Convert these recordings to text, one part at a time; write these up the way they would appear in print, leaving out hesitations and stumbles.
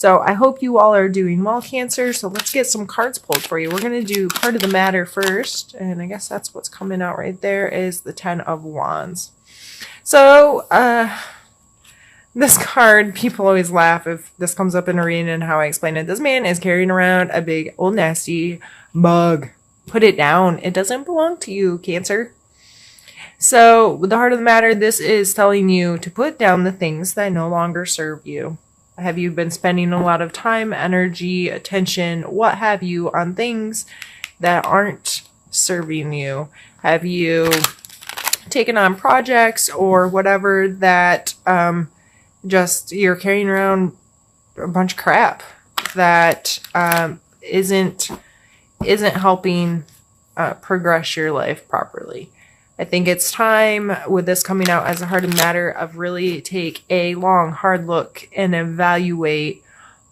So I hope you all are doing well, Cancer. So let's get some cards pulled for you. We're going to do part of the matter first. And I guess that's what's coming out right there is the 10 of Wands. So, this card, people always laugh if this comes up in a reading and how I explain it. This man is carrying around a big old nasty mug. Put it down. It doesn't belong to you, Cancer. So, with the heart of the matter, this is telling you to put down the things that no longer serve you. Have you been spending a lot of time, energy, attention, what have you, on things that aren't serving you? Have you taken on projects or whatever that just you're carrying around a bunch of crap that isn't helping progress your life properly? I think it's time, with this coming out as a heart of the matter, of really take a long, hard look and evaluate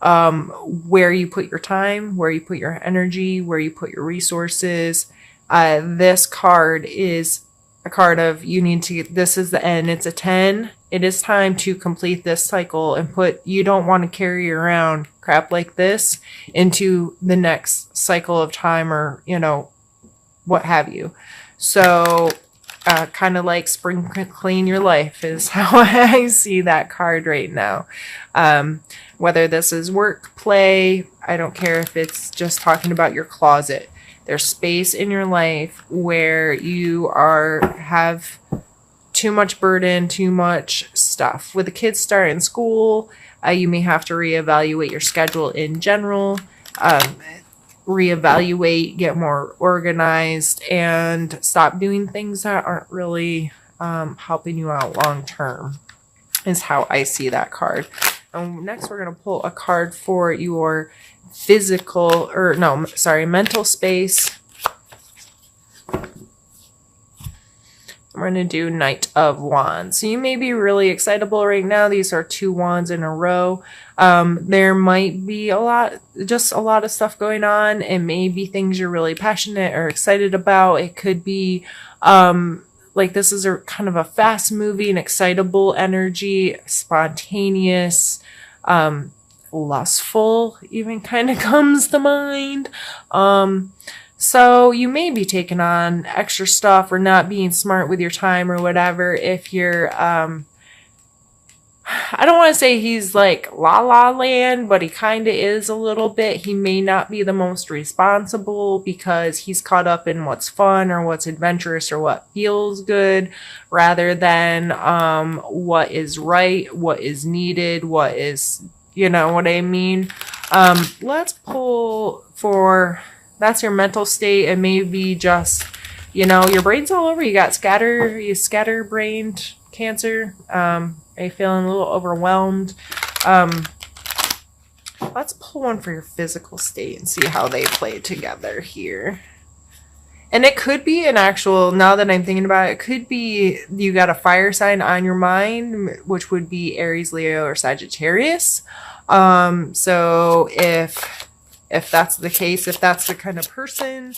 where you put your time, where you put your energy, where you put your resources. This card is a card of you need to, this is the end. It's a 10. It is time to complete this cycle and you don't want to carry around crap like this into the next cycle of time or, what have you. So, kind of like spring clean your life is how I see that card right now. Whether this is work, play, I don't care if it's just talking about your closet. There's space in your life where you have too much burden, too much stuff. With the kids starting school, you may have to reevaluate your schedule in general, reevaluate, get more organized, and stop doing things that aren't really helping you out long term, is how I see that card. Next, we're going to pull a card for your mental space. We're going to do Knight of Wands. So you may be really excitable right now. These are 2 wands in a row. There might be a lot of stuff going on. It may be things you're really passionate or excited about. It could be like this is a kind of a fast moving, excitable energy, spontaneous, lustful even kind of comes to mind. So you may be taking on extra stuff or not being smart with your time or whatever. If you're, I don't want to say he's like La La Land, but he kind of is a little bit. He may not be the most responsible because he's caught up in what's fun or what's adventurous or what feels good rather than what is right, what is needed, what is, you know what I mean? Let's pull for... That's your mental state. It may be just, your brain's all over. You scatterbrained, Cancer. Are you feeling a little overwhelmed? Let's pull one for your physical state and see how they play together here. And it could be an actual, now that I'm thinking about it, it could be you got a fire sign on your mind, which would be Aries, Leo, or Sagittarius. So if that's the case, if that's the kind of person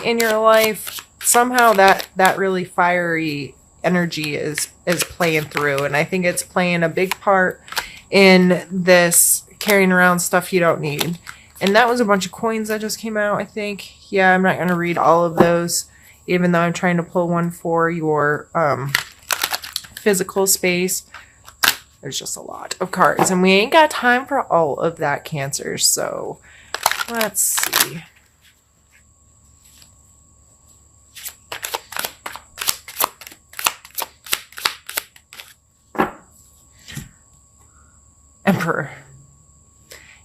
in your life, somehow that really fiery energy is playing through. And I think it's playing a big part in this carrying around stuff you don't need. And that was a bunch of coins that just came out, I think. Yeah, I'm not going to read all of those, even though I'm trying to pull one for your physical space. There's just a lot of cards, and we ain't got time for all of that, Cancer. So let's see. Emperor.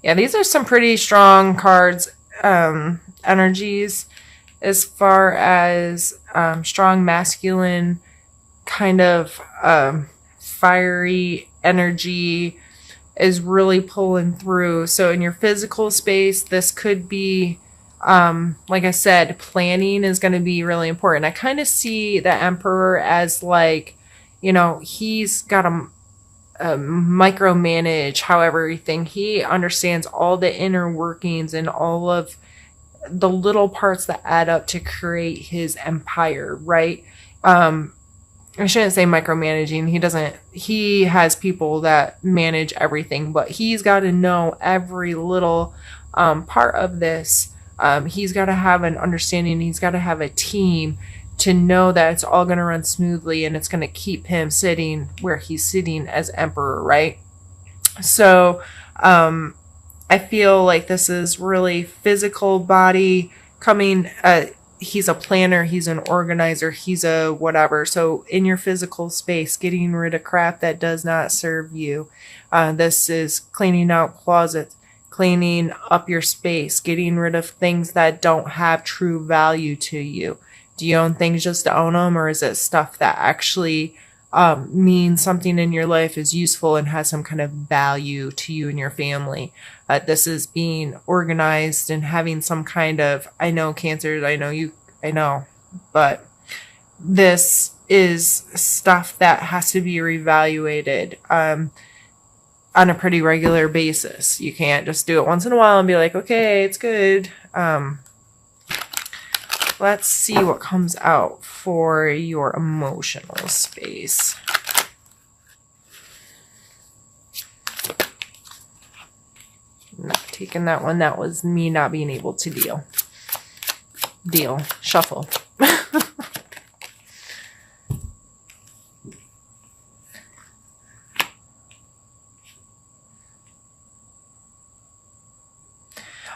Yeah, these are some pretty strong cards, energies, as far as strong masculine kind of fiery energy is really pulling through. So in your physical space, this could be, like I said, planning is going to be really important. I kind of see the Emperor as like, he's got a micromanage how everything. He understands all the inner workings and all of the little parts that add up to create his empire, right? I shouldn't say micromanaging. He has people that manage everything, but he's got to know every little part of this. He's got to have an understanding. He's got to have a team to know that it's all going to run smoothly and it's going to keep him sitting where he's sitting as emperor, right? So I feel like this is really physical body coming. He's a planner, he's an organizer, he's a whatever. So in your physical space, getting rid of crap that does not serve you. This is cleaning out closets, cleaning up your space, getting rid of things that don't have true value to you. Do you own things just to own them, or is it stuff that actually means something in your life, is useful, and has some kind of value to you and your family? This is being organized and having some kind of, I know Cancers, I know, but this is stuff that has to be reevaluated on a pretty regular basis. You can't just do it once in a while and be like, okay, it's good. Let's see what comes out for your emotional space. Not taking that one. That was me not being able to deal. Shuffle.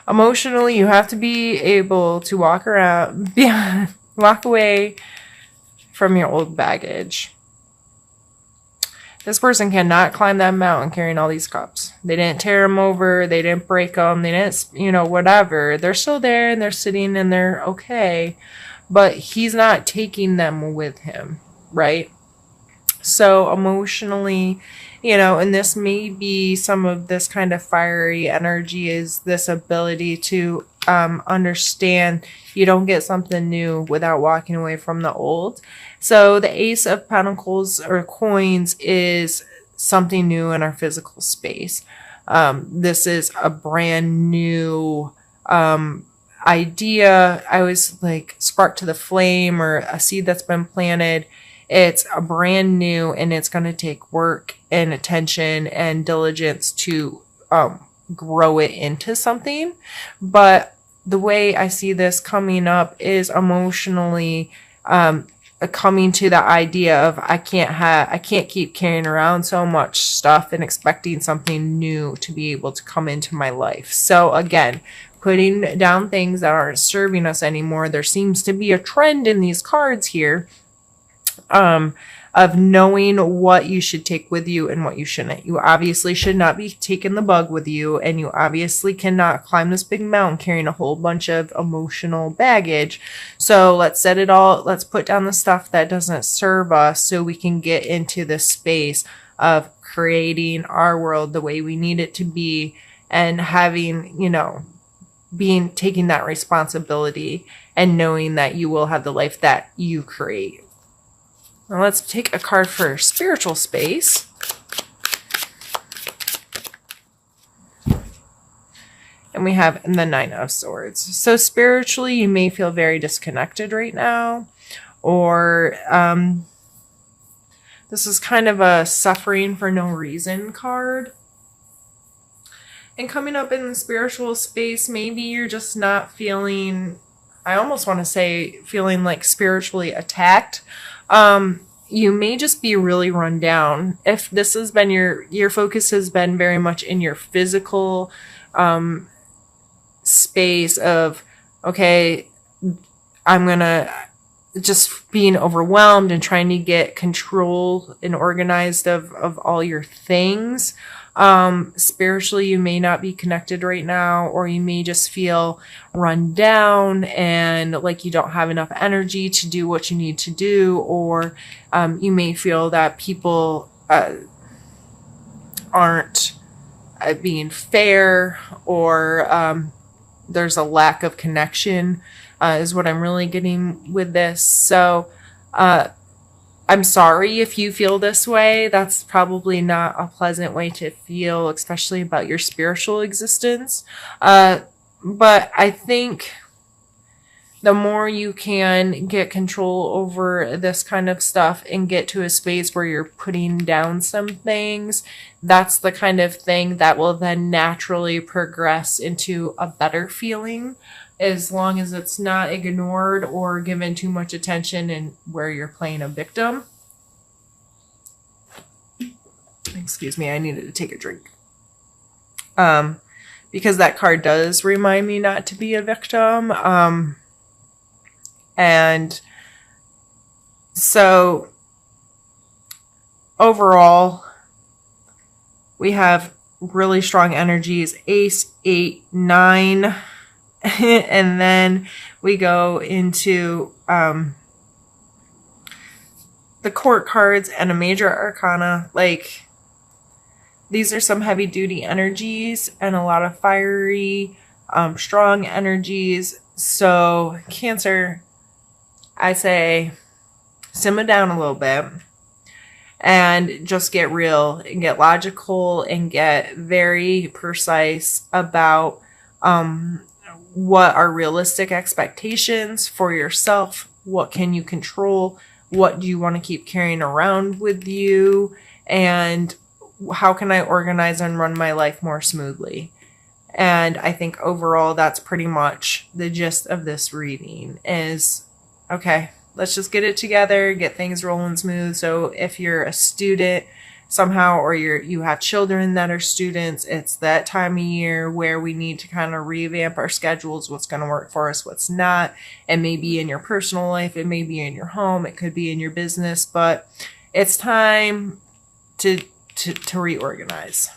Emotionally, you have to be able to walk away from your old baggage. This person cannot climb that mountain carrying all these cups. They didn't tear them over. They didn't break them. They didn't, whatever. They're still there and they're sitting and they're okay. But he's not taking them with him, right? So emotionally, and this may be some of this kind of fiery energy, is this ability to understand you don't get something new without walking away from the old. So the Ace of Pentacles or coins is something new in our physical space. This is a brand new idea. I was like spark to the flame, or a seed that's been planted. It's a brand new, and it's going to take work and attention and diligence to grow it into something. But the way I see this coming up is emotionally coming to the idea of I can't keep carrying around so much stuff and expecting something new to be able to come into my life. So again, putting down things that aren't serving us anymore. There seems to be a trend in these cards here of knowing what you should take with you and what you shouldn't. You obviously should not be taking the bug with you, and you obviously cannot climb this big mountain carrying a whole bunch of emotional baggage. So let's put down the stuff that doesn't serve us so we can get into this space of creating our world the way we need it to be, and having, taking that responsibility and knowing that you will have the life that you create. Now let's take a card for spiritual space. And we have the Nine of Swords. So spiritually, you may feel very disconnected right now. Or this is kind of a suffering for no reason card. And coming up in the spiritual space, maybe you're just not feeling, I almost want to say feeling like spiritually attacked. You may just be really run down. If this has been your focus has been very much in your physical space of, okay, I'm gonna just being overwhelmed and trying to get control and organized of all your things. Spiritually, you may not be connected right now, or you may just feel run down and like you don't have enough energy to do what you need to do, or you may feel that people aren't being fair, or there's a lack of connection, is what I'm really getting with this. So I'm sorry if you feel this way. That's probably not a pleasant way to feel, especially about your spiritual existence. But I think the more you can get control over this kind of stuff and get to a space where you're putting down some things, that's the kind of thing that will then naturally progress into a better feeling, as long as it's not ignored or given too much attention and where you're playing a victim. Excuse me, I needed to take a drink. Because that card does remind me not to be a victim. And so overall, we have really strong energies, Ace, 8, 9, and then we go into the court cards and a major arcana. Like, these are some heavy duty energies and a lot of fiery, strong energies. So Cancer, I say simmer down a little bit and just get real and get logical and get very precise about what are realistic expectations for yourself. What can you control? What do you want to keep carrying around with you? And how can I organize and run my life more smoothly? And I think overall, that's pretty much the gist of this reading is, okay, let's just get it together, get things rolling smooth. So if you're a student somehow, or you have children that are students, it's that time of year where we need to kind of revamp our schedules, what's going to work for us, what's not. It may be in your personal life, it may be in your home, it could be in your business, but it's time to reorganize.